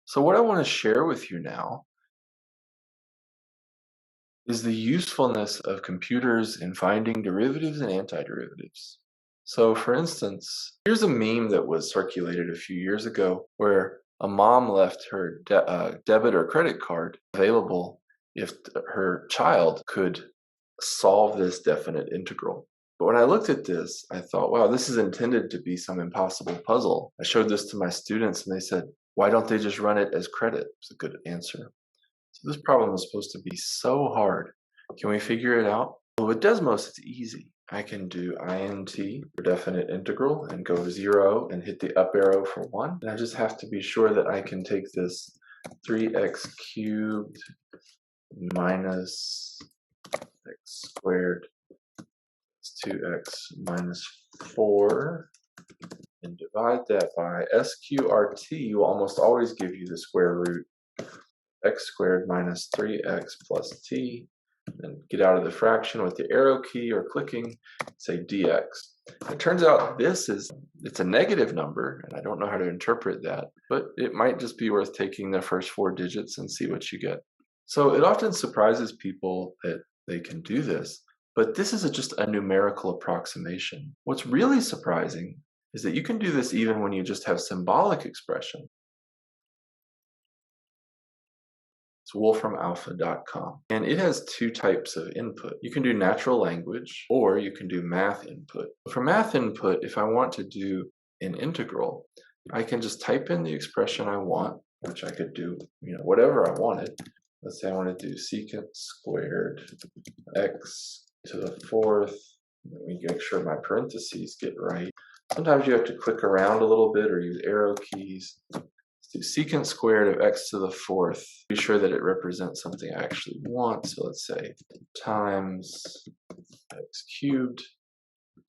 So, what I want to share with you now is the usefulness of computers in finding derivatives and antiderivatives. So, for instance, here's a meme that was circulated a few years ago where a mom left her debit or credit card available if her child could solve this definite integral. But when I looked at this, I thought, wow, this is intended to be some impossible puzzle. I showed this to my students and they said, why don't they just run it as credit? It's a good answer. So this problem is supposed to be so hard. Can we figure it out? Well, with Desmos, it's easy. I can do int for definite integral and go 0 and hit the up arrow for 1. And I just have to be sure that I can take this 3x cubed minus x squared is 2x minus 4 and divide that by SQRT will almost always give you the square root x squared minus 3x plus t, and get out of the fraction with the arrow key or clicking, say dx. It turns out it's a negative number, and I don't know how to interpret that, but it might just be worth taking the first 4 digits and see what you get. So it often surprises people that they can do this, but this is just a numerical approximation. What's really surprising is that you can do this even when you just have symbolic expression. It's wolframalpha.com. And it has 2 types of input. You can do natural language or you can do math input. For math input, if I want to do an integral, I can just type in the expression I want, which I could do, whatever I wanted. Let's say I want to do secant squared x to the 4th. Let me make sure my parentheses get right. Sometimes you have to click around a little bit or use arrow keys. Do secant squared of x to the 4th. Be sure that it represents something I actually want. So let's say times x cubed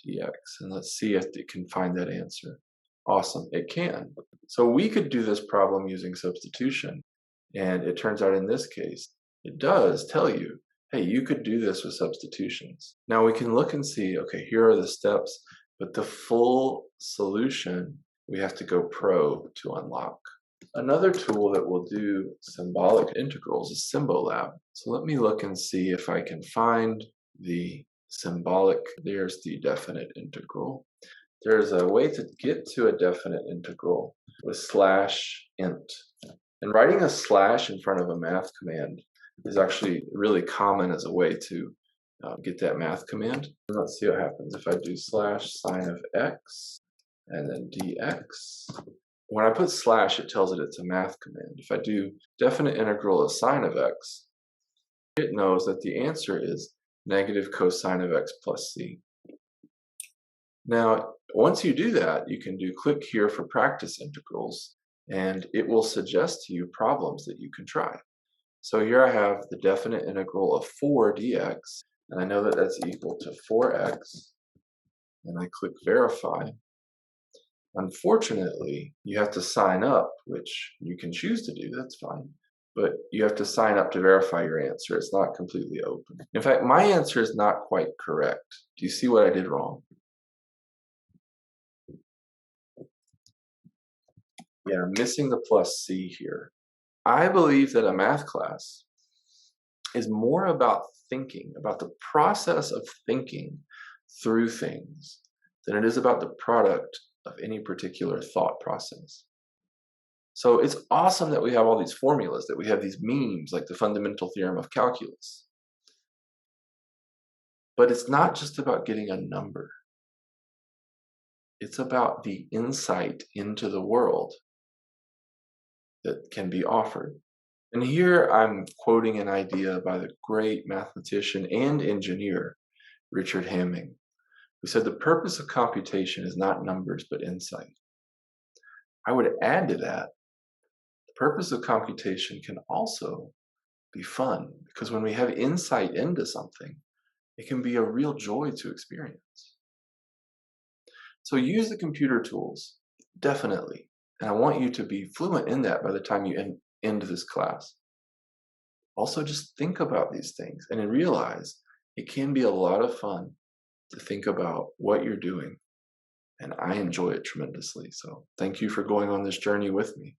dx. And let's see if it can find that answer. Awesome, it can. So we could do this problem using substitution. And it turns out in this case, it does tell you, hey, you could do this with substitutions. Now we can look and see, okay, here are the steps, but the full solution, we have to go pro to unlock. Another tool that will do symbolic integrals is Symbolab. So let me look and see if I can find the symbolic. There's the definite integral. There's a way to get to a definite integral with /int. And writing a slash in front of a math command is actually really common as a way to get that math command. And let's see what happens if I do /sin of x and then dx. When I put slash, it tells it it's a math command. If I do definite integral of sine of x, it knows that the answer is negative cosine of x plus c. Now, once you do that, you can do click here for practice integrals, and it will suggest to you problems that you can try. So here I have the definite integral of 4 dx, and I know that that's equal to 4x, and I click verify. Unfortunately, you have to sign up, which you can choose to do, that's fine. But you have to sign up to verify your answer. It's not completely open. In fact, my answer is not quite correct. Do you see what I did wrong? Yeah, I'm missing the plus C here. I believe that a math class is more about thinking, about the process of thinking through things, than it is about the product of any particular thought process. So it's awesome that we have all these formulas, that we have these memes like the fundamental theorem of calculus. But it's not just about getting a number. It's about the insight into the world that can be offered. And here I'm quoting an idea by the great mathematician and engineer, Richard Hamming, who said the purpose of computation is not numbers, but insight. I would add to that, the purpose of computation can also be fun, because when we have insight into something, it can be a real joy to experience. So use the computer tools, definitely. And I want you to be fluent in that by the time you end this class. Also, just think about these things and realize it can be a lot of fun to think about what you're doing. And I enjoy it tremendously. So thank you for going on this journey with me.